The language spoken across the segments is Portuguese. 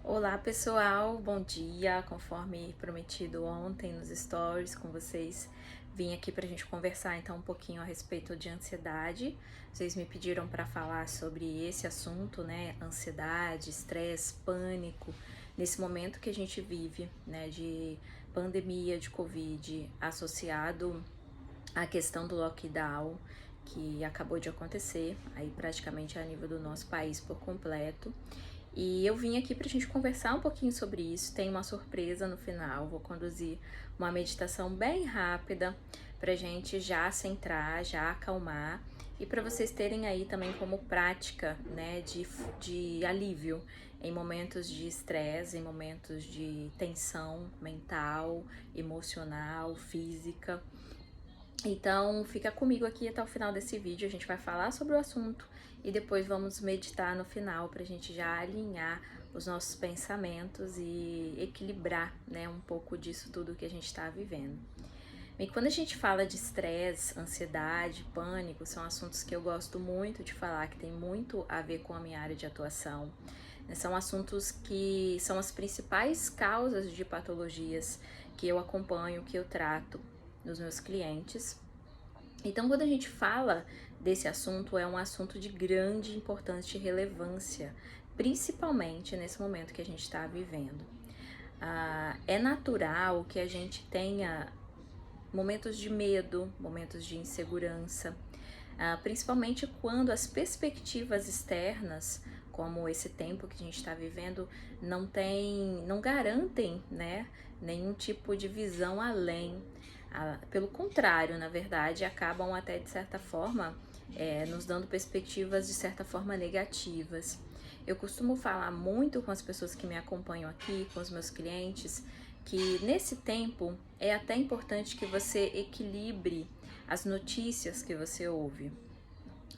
Olá pessoal, bom dia. Conforme prometido ontem nos stories com vocês, vim aqui para a gente conversar então um pouquinho a respeito de ansiedade. Vocês me pediram para falar sobre esse assunto, né? Ansiedade, estresse, pânico, nesse momento que a gente vive, né? De pandemia de Covid associado à questão do lockdown que acabou de acontecer aí praticamente a nível do nosso país por completo. E eu vim aqui para a gente conversar um pouquinho sobre isso. Tem uma surpresa no final. Vou conduzir uma meditação bem rápida para a gente já centrar, já acalmar e para vocês terem aí também como prática, né, de alívio em momentos de estresse, em momentos de tensão mental, emocional, física. Então, fica comigo aqui até o final desse vídeo. A gente vai falar sobre o assunto e depois vamos meditar no final para a gente já alinhar os nossos pensamentos e equilibrar, né, um pouco disso tudo que a gente está vivendo. E quando a gente fala de estresse, ansiedade, pânico, são assuntos que eu gosto muito de falar, que tem muito a ver com a minha área de atuação. São assuntos que são as principais causas de patologias que eu acompanho, que eu trato nos meus clientes. Então, quando a gente fala desse assunto, é um assunto de grande importância e relevância, principalmente nesse momento que a gente está vivendo. É natural que a gente tenha momentos de medo, momentos de insegurança, principalmente quando as perspectivas externas, como esse tempo que a gente está vivendo, não garantem, né, nenhum tipo de visão além. Pelo contrário, na verdade, acabam até de certa forma nos dando perspectivas de certa forma negativas. Eu costumo falar muito com as pessoas que me acompanham aqui, com os meus clientes, que nesse tempo é até importante que você equilibre as notícias que você ouve.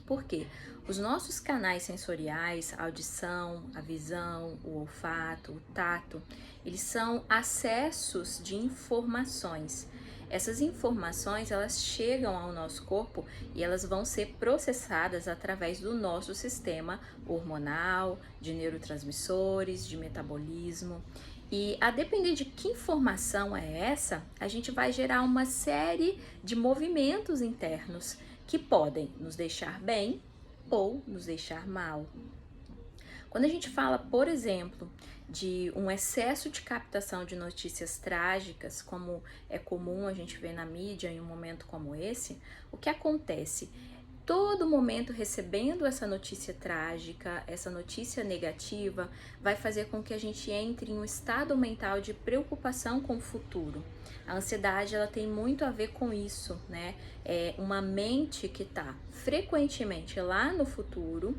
Por quê? Os nossos canais sensoriais, a audição, a visão, o olfato, o tato, eles são acessos de informações. Essas informações, elas chegam ao nosso corpo e elas vão ser processadas através do nosso sistema hormonal, de neurotransmissores, de metabolismo. E a depender de que informação é essa, a gente vai gerar uma série de movimentos internos que podem nos deixar bem ou nos deixar mal. Quando a gente fala, por exemplo, de um excesso de captação de notícias trágicas, como é comum a gente ver na mídia em um momento como esse, o que acontece? Todo momento recebendo essa notícia trágica, essa notícia negativa, vai fazer com que a gente entre em um estado mental de preocupação com o futuro. A ansiedade, ela tem muito a ver com isso, né? É uma mente que está frequentemente lá no futuro,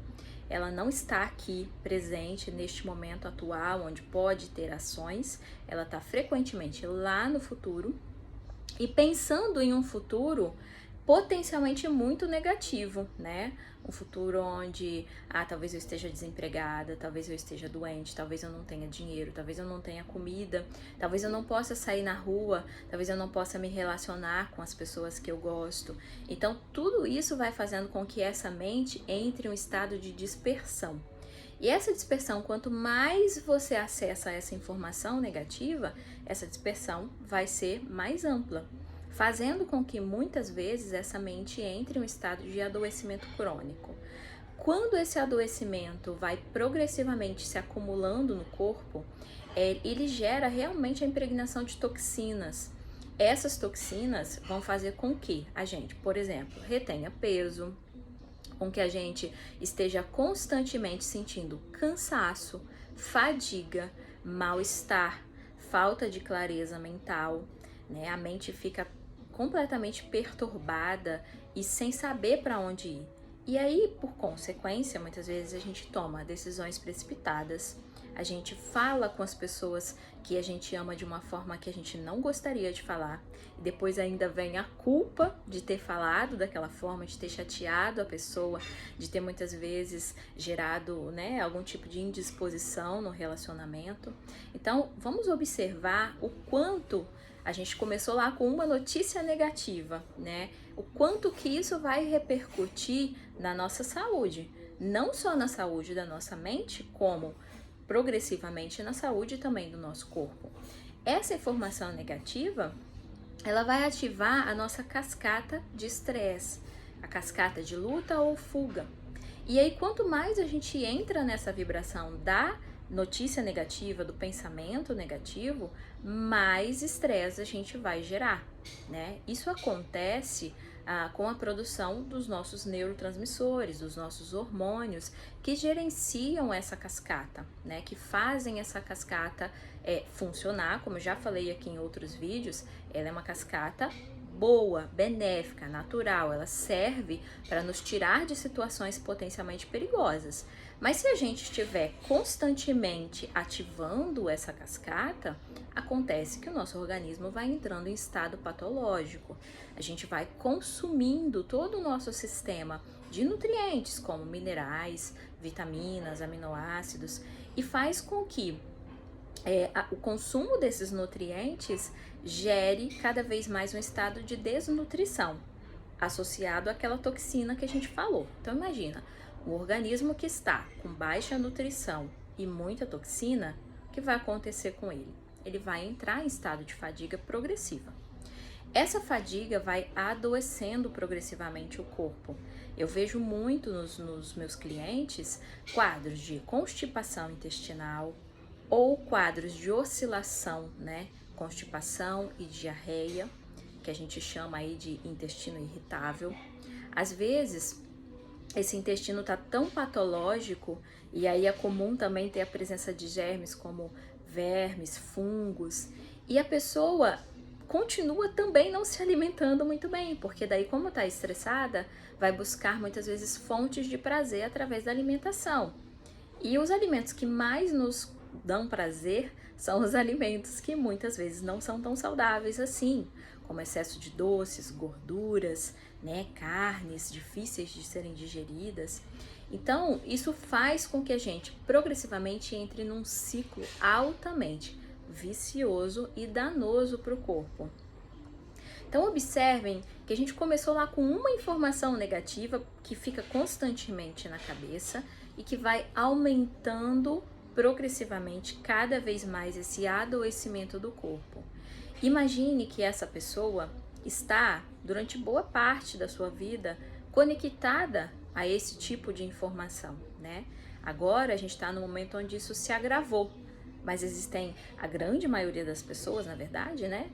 ela não está aqui presente neste momento atual, onde pode ter ações, ela está frequentemente lá no futuro e pensando em um futuro potencialmente muito negativo, né? Um futuro onde, talvez eu esteja desempregada, talvez eu esteja doente, talvez eu não tenha dinheiro, talvez eu não tenha comida, talvez eu não possa sair na rua, talvez eu não possa me relacionar com as pessoas que eu gosto. Então, tudo isso vai fazendo com que essa mente entre em um estado de dispersão. E essa dispersão, quanto mais você acessa essa informação negativa, essa dispersão vai ser mais ampla, fazendo com que muitas vezes essa mente entre em um estado de adoecimento crônico. Quando esse adoecimento vai progressivamente se acumulando no corpo, ele gera realmente a impregnação de toxinas. Essas toxinas vão fazer com que a gente, por exemplo, retenha peso, com que a gente esteja constantemente sentindo cansaço, fadiga, mal-estar, falta de clareza mental, né? A mente fica completamente perturbada e sem saber para onde ir. E aí, por consequência, muitas vezes a gente toma decisões precipitadas, a gente fala com as pessoas que a gente ama de uma forma que a gente não gostaria de falar, e depois ainda vem a culpa de ter falado daquela forma, de ter chateado a pessoa, de ter muitas vezes gerado, né, algum tipo de indisposição no relacionamento. Então, vamos observar o quanto a gente começou lá com uma notícia negativa, né? O quanto que isso vai repercutir na nossa saúde, não só na saúde da nossa mente, como progressivamente na saúde também do nosso corpo. Essa informação negativa, ela vai ativar a nossa cascata de estresse, a cascata de luta ou fuga. E aí, quanto mais a gente entra nessa vibração da notícia negativa, do pensamento negativo, mais estresse a gente vai gerar, né? Isso acontece com a produção dos nossos neurotransmissores, dos nossos hormônios, que gerenciam essa cascata, né? Que fazem essa cascata funcionar. Como eu já falei aqui em outros vídeos, ela é uma cascata boa, benéfica, natural, ela serve para nos tirar de situações potencialmente perigosas. Mas se a gente estiver constantemente ativando essa cascata, acontece que o nosso organismo vai entrando em estado patológico. A gente vai consumindo todo o nosso sistema de nutrientes, como minerais, vitaminas, aminoácidos, e faz com que o consumo desses nutrientes gere cada vez mais um estado de desnutrição, associado àquela toxina que a gente falou. Então imagina, um organismo que está com baixa nutrição e muita toxina, o que vai acontecer com ele? Ele vai entrar em estado de fadiga progressiva. Essa fadiga vai adoecendo progressivamente o corpo. Eu vejo muito nos meus clientes quadros de constipação intestinal, ou quadros de oscilação, né? Constipação e diarreia, que a gente chama aí de intestino irritável. Às vezes, esse intestino tá tão patológico, e aí é comum também ter a presença de germes como vermes, fungos, e a pessoa continua também não se alimentando muito bem, porque daí, como tá estressada, vai buscar muitas vezes fontes de prazer através da alimentação. E os alimentos que mais nos dão prazer são os alimentos que muitas vezes não são tão saudáveis assim, como excesso de doces, gorduras, né, carnes difíceis de serem digeridas. Então, isso faz com que a gente progressivamente entre num ciclo altamente vicioso e danoso para o corpo. Então, observem que a gente começou lá com uma informação negativa que fica constantemente na cabeça e que vai aumentando progressivamente cada vez mais esse adoecimento do corpo. Imagine que essa pessoa está, durante boa parte da sua vida, conectada a esse tipo de informação, né? Agora a gente está no momento onde isso se agravou, mas existem a grande maioria das pessoas, na verdade, né?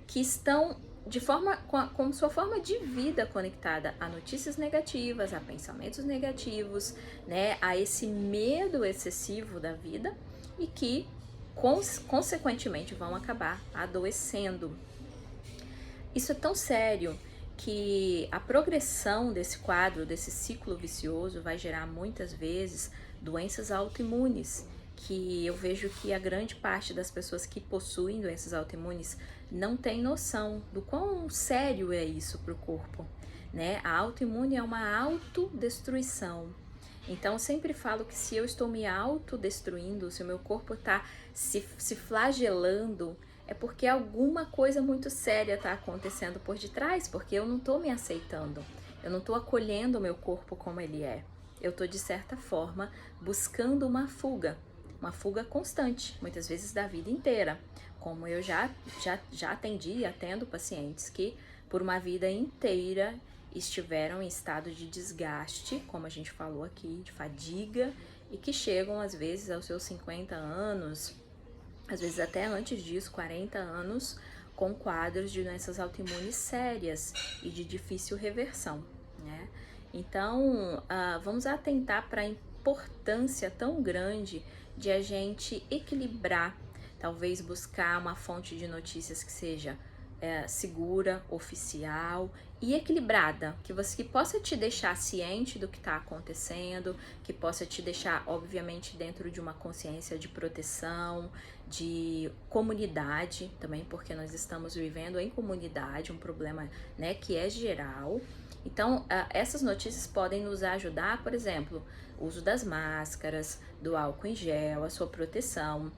Que estão de forma, com sua forma de vida conectada a notícias negativas, a pensamentos negativos, né, a esse medo excessivo da vida e que, consequentemente, vão acabar adoecendo. Isso é tão sério que a progressão desse quadro, desse ciclo vicioso, vai gerar muitas vezes doenças autoimunes, que eu vejo que a grande parte das pessoas que possuem doenças autoimunes não tem noção do quão sério é isso para o corpo, né? A autoimune é uma autodestruição. Então, eu sempre falo que se eu estou me autodestruindo, se o meu corpo está se flagelando, é porque alguma coisa muito séria está acontecendo por detrás, porque eu não estou me aceitando, eu não estou acolhendo o meu corpo como ele é. Eu estou, de certa forma, buscando uma fuga constante, muitas vezes da vida inteira. Como eu já atendi e atendo pacientes que por uma vida inteira estiveram em estado de desgaste, como a gente falou aqui, de fadiga, e que chegam às vezes aos seus 50 anos, às vezes até antes disso, 40 anos, com quadros de doenças autoimunes sérias e de difícil reversão, né? Então, vamos atentar para a importância tão grande de a gente equilibrar, talvez buscar uma fonte de notícias que seja segura, oficial e equilibrada, que possa te deixar ciente do que está acontecendo, que possa te deixar, obviamente, dentro de uma consciência de proteção, de comunidade também, porque nós estamos vivendo em comunidade, um problema, né, que é geral. Então, essas notícias podem nos ajudar, por exemplo, o uso das máscaras, do álcool em gel, a sua proteção,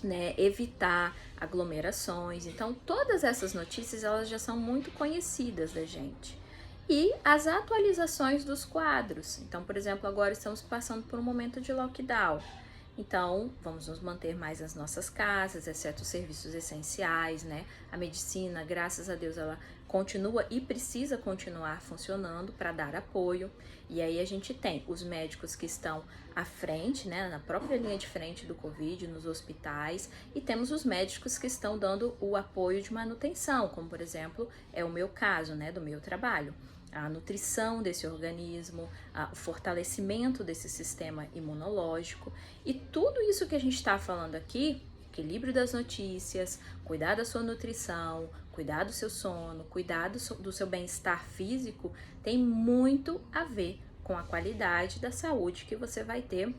né, evitar aglomerações. Então, todas essas notícias, elas já são muito conhecidas da gente. E as atualizações dos quadros. Então, por exemplo, agora estamos passando por um momento de lockdown. Então, vamos nos manter mais nas nossas casas, exceto os serviços essenciais, né? A medicina, graças a Deus, ela continua e precisa continuar funcionando para dar apoio. E aí a gente tem os médicos que estão à frente, né, na própria linha de frente do Covid, nos hospitais, e temos os médicos que estão dando o apoio de manutenção, como por exemplo é o meu caso, né, do meu trabalho. A nutrição desse organismo, o fortalecimento desse sistema imunológico e tudo isso que a gente está falando aqui, equilíbrio das notícias, cuidar da sua nutrição, cuidar do seu sono, cuidar do seu bem-estar físico, tem muito a ver com a qualidade da saúde que você vai ter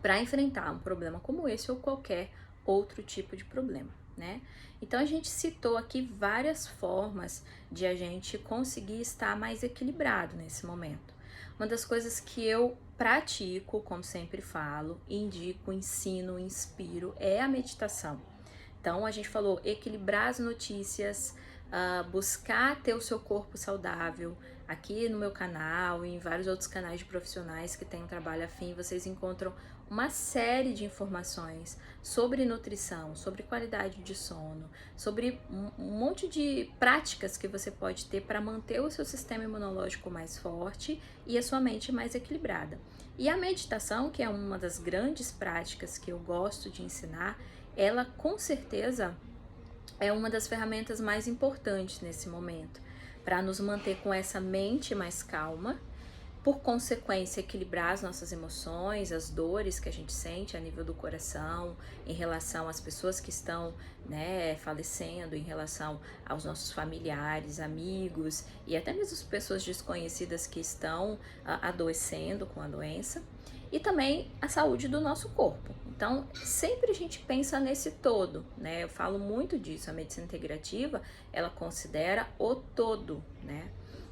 para enfrentar um problema como esse ou qualquer outro tipo de problema, né? Então a gente citou aqui várias formas de a gente conseguir estar mais equilibrado nesse momento. Uma das coisas que eu pratico, como sempre falo, indico, ensino, inspiro, é a meditação. Então a gente falou equilibrar as notícias, buscar ter o seu corpo saudável. Aqui no meu canal e em vários outros canais de profissionais que têm um trabalho afim, vocês encontram uma série de informações sobre nutrição, sobre qualidade de sono, sobre um monte de práticas que você pode ter para manter o seu sistema imunológico mais forte e a sua mente mais equilibrada. E a meditação, que é uma das grandes práticas que eu gosto de ensinar, ela com certeza é uma das ferramentas mais importantes nesse momento, para nos manter com essa mente mais calma, por consequência, equilibrar as nossas emoções, as dores que a gente sente a nível do coração, em relação às pessoas que estão, né, falecendo, em relação aos nossos familiares, amigos e até mesmo as pessoas desconhecidas que estão adoecendo com a doença, e também a saúde do nosso corpo. Então, sempre a gente pensa nesse todo, né? Eu falo muito disso, a medicina integrativa, ela considera o todo, né?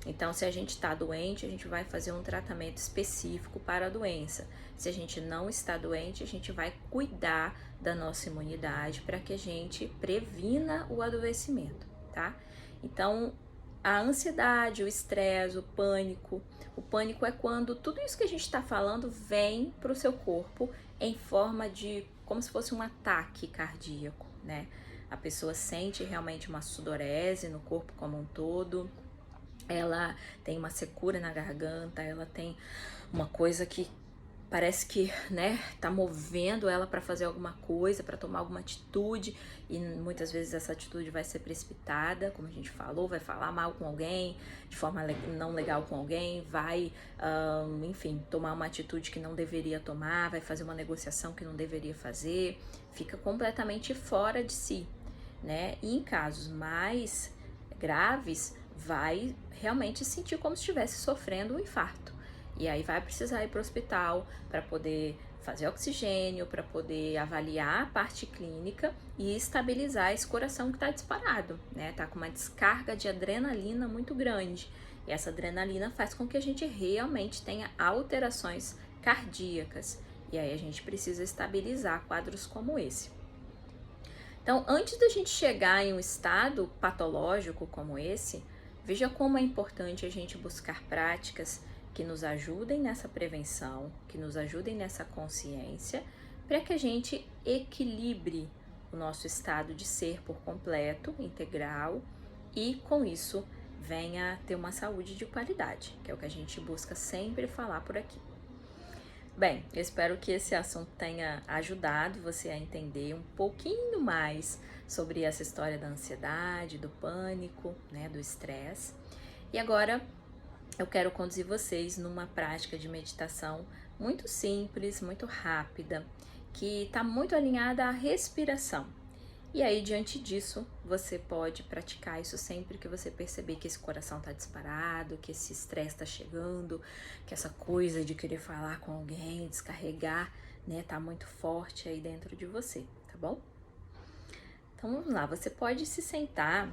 Então, se a gente está doente, a gente vai fazer um tratamento específico para a doença. Se a gente não está doente, a gente vai cuidar da nossa imunidade para que a gente previna o adoecimento, tá? Então, a ansiedade, o estresse, o pânico. O pânico é quando tudo isso que a gente está falando vem para o seu corpo em forma de como se fosse um ataque cardíaco, né? A pessoa sente realmente uma sudorese no corpo como um todo, ela tem uma secura na garganta, ela tem uma coisa que parece que, né, tá movendo ela para fazer alguma coisa, para tomar alguma atitude, e muitas vezes essa atitude vai ser precipitada, como a gente falou, vai falar mal com alguém, de forma não legal com alguém, vai, enfim, tomar uma atitude que não deveria tomar, vai fazer uma negociação que não deveria fazer, fica completamente fora de si, né? E em casos mais graves, vai realmente sentir como se estivesse sofrendo um infarto. E aí vai precisar ir para o hospital para poder fazer oxigênio, para poder avaliar a parte clínica e estabilizar esse coração que está disparado, né? Tá com uma descarga de adrenalina muito grande. E essa adrenalina faz com que a gente realmente tenha alterações cardíacas. E aí a gente precisa estabilizar quadros como esse. Então, antes da gente chegar em um estado patológico como esse, veja como é importante a gente buscar práticas que nos ajudem nessa prevenção, que nos ajudem nessa consciência, para que a gente equilibre o nosso estado de ser por completo, integral, e com isso venha ter uma saúde de qualidade, que é o que a gente busca sempre falar por aqui. Bem, eu espero que esse assunto tenha ajudado você a entender um pouquinho mais sobre essa história da ansiedade, do pânico, né, do estresse. E agora eu quero conduzir vocês numa prática de meditação muito simples, muito rápida, que está muito alinhada à respiração. E aí, diante disso, você pode praticar isso sempre que você perceber que esse coração está disparado, que esse estresse está chegando, que essa coisa de querer falar com alguém, descarregar, né, tá muito forte aí dentro de você, tá bom? Então vamos lá, você pode se sentar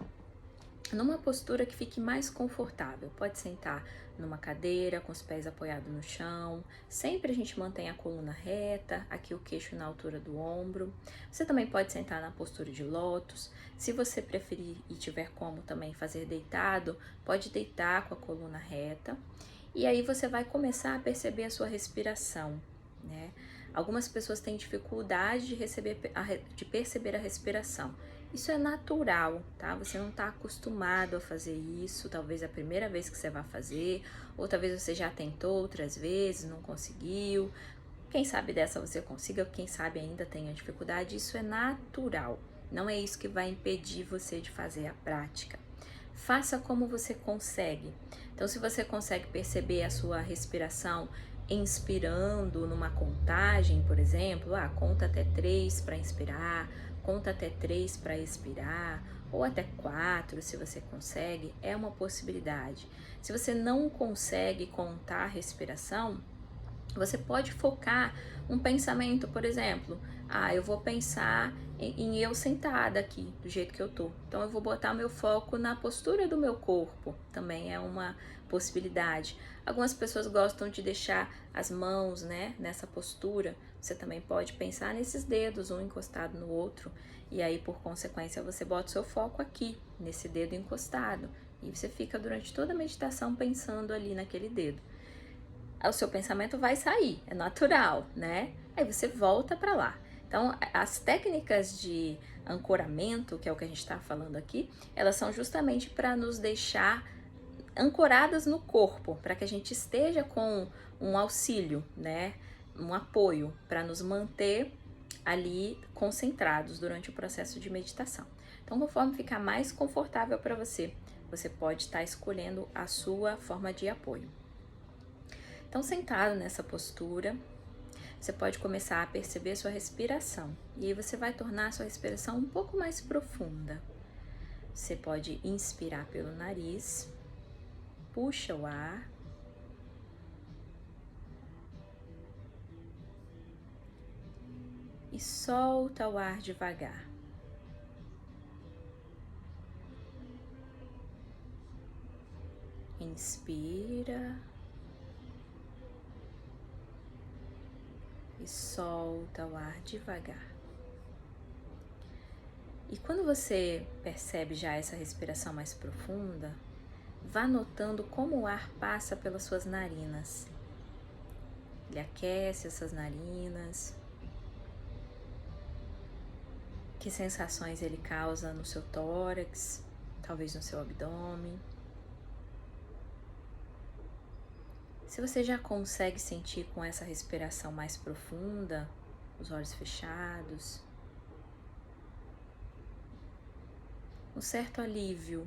numa postura que fique mais confortável. Pode sentar numa cadeira, com os pés apoiados no chão. Sempre a gente mantém a coluna reta, aqui o queixo na altura do ombro. Você também pode sentar na postura de lótus. Se você preferir e tiver como também fazer deitado, pode deitar com a coluna reta. E aí você vai começar a perceber a sua respiração, né? Algumas pessoas têm dificuldade de perceber a respiração. Isso é natural, tá? Você não está acostumado a fazer isso, talvez é a primeira vez que você vai fazer, ou talvez você já tentou outras vezes, não conseguiu. Quem sabe dessa você consiga, quem sabe ainda tenha dificuldade, isso é natural. Não é isso que vai impedir você de fazer a prática. Faça como você consegue. Então, se você consegue perceber a sua respiração inspirando numa contagem, por exemplo, conta até 3 para inspirar, conta até 3 para expirar, ou até 4, se você consegue, é uma possibilidade. Se você não consegue contar a respiração, você pode focar um pensamento, por exemplo, eu vou pensar em eu sentada aqui, do jeito que eu tô. Então eu vou botar meu foco na postura do meu corpo, também é uma possibilidade. Algumas pessoas gostam de deixar as mãos, né, nessa postura. Você também pode pensar nesses dedos, um encostado no outro, e aí por consequência você bota o seu foco aqui, nesse dedo encostado, e você fica durante toda a meditação pensando ali naquele dedo. O seu pensamento vai sair, é natural, né? Aí você volta para lá. Então, as técnicas de ancoramento, que é o que a gente está falando aqui, elas são justamente para nos deixar ancoradas no corpo, para que a gente esteja com um auxílio, né? Um apoio para nos manter ali concentrados durante o processo de meditação. Então, conforme ficar mais confortável para você, você pode estar escolhendo a sua forma de apoio. Então, sentado nessa postura, você pode começar a perceber sua respiração. E aí você vai tornar a sua respiração um pouco mais profunda. Você pode inspirar pelo nariz, puxa o ar. E solta o ar devagar. Inspira. E solta o ar devagar. E quando você percebe já essa respiração mais profunda, vá notando como o ar passa pelas suas narinas. Ele aquece essas narinas. Que sensações ele causa no seu tórax, talvez no seu abdômen. Se você já consegue sentir com essa respiração mais profunda, os olhos fechados, um certo alívio.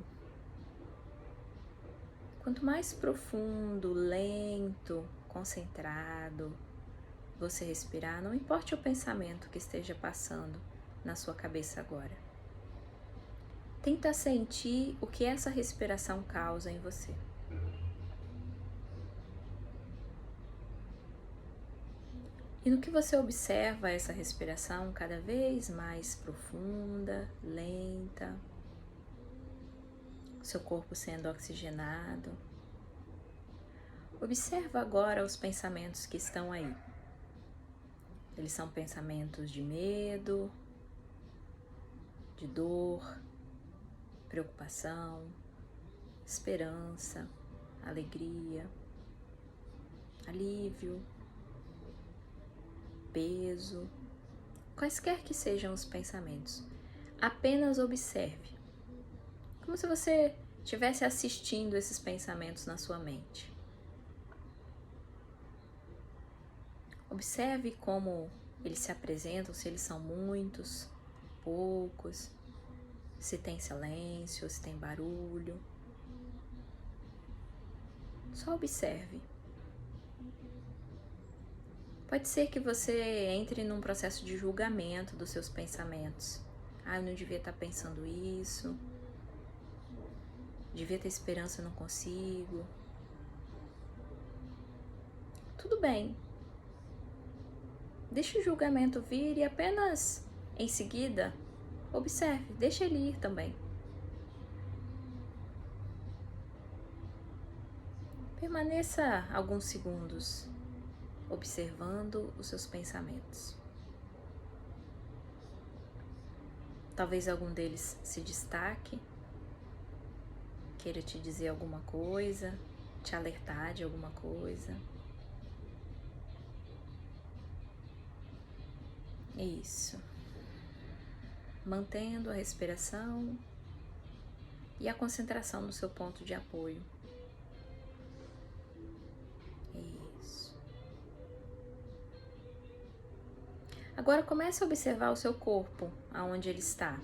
Quanto mais profundo, lento, concentrado você respirar, não importa o pensamento que esteja passando na sua cabeça agora. Tenta sentir o que essa respiração causa em você. E no que você observa essa respiração cada vez mais profunda, lenta, seu corpo sendo oxigenado, observa agora os pensamentos que estão aí. Eles são pensamentos de medo, de dor, preocupação, esperança, alegria, alívio, peso, quaisquer que sejam os pensamentos. Apenas observe, como se você estivesse assistindo esses pensamentos na sua mente. Observe como eles se apresentam, se eles são muitos, poucos, se tem silêncio, se tem barulho. Só observe. Pode ser que você entre num processo de julgamento dos seus pensamentos. Eu não devia estar pensando isso. Devia ter esperança, eu não consigo. Tudo bem. Deixa o julgamento vir e apenas em seguida observe, deixa ele ir também. Permaneça alguns segundos observando os seus pensamentos. Talvez algum deles se destaque, queira te dizer alguma coisa, te alertar de alguma coisa. Isso. Mantendo a respiração e a concentração no seu ponto de apoio. Isso. Agora comece a observar o seu corpo, aonde ele está.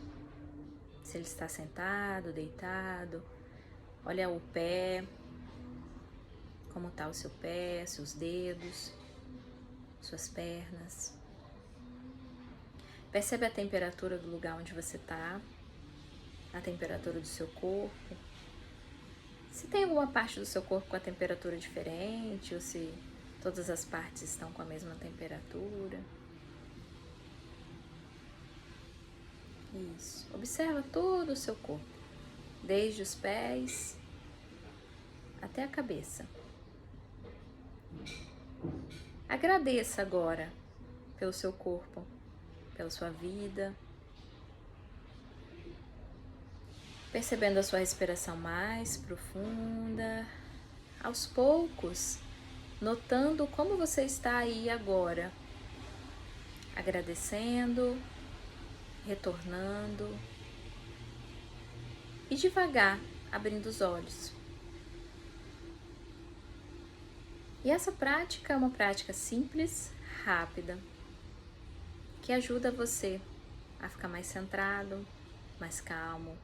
Se ele está sentado, deitado. Olha o pé, como está o seu pé, seus dedos, suas pernas. Percebe a temperatura do lugar onde você está, a temperatura do seu corpo. Se tem alguma parte do seu corpo com a temperatura diferente, ou se todas as partes estão com a mesma temperatura. Isso. Observa todo o seu corpo, desde os pés até a cabeça. Agradeça agora pelo seu corpo, pela sua vida, percebendo a sua respiração mais profunda, aos poucos, notando como você está aí agora, agradecendo, retornando e devagar abrindo os olhos. E essa prática é uma prática simples, rápida, que ajuda você a ficar mais centrado, mais calmo.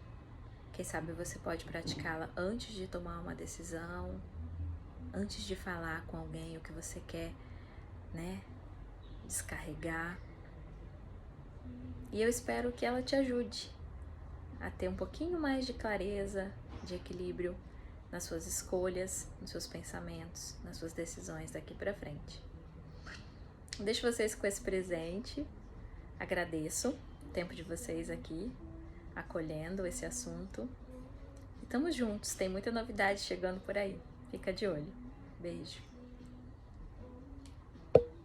Quem sabe você pode praticá-la antes de tomar uma decisão, antes de falar com alguém o que você quer, descarregar. E eu espero que ela te ajude a ter um pouquinho mais de clareza, de equilíbrio nas suas escolhas, nos seus pensamentos, nas suas decisões daqui pra frente. Deixo vocês com esse presente. Agradeço o tempo de vocês aqui, acolhendo esse assunto. E tamo juntos, tem muita novidade chegando por aí. Fica de olho. Beijo.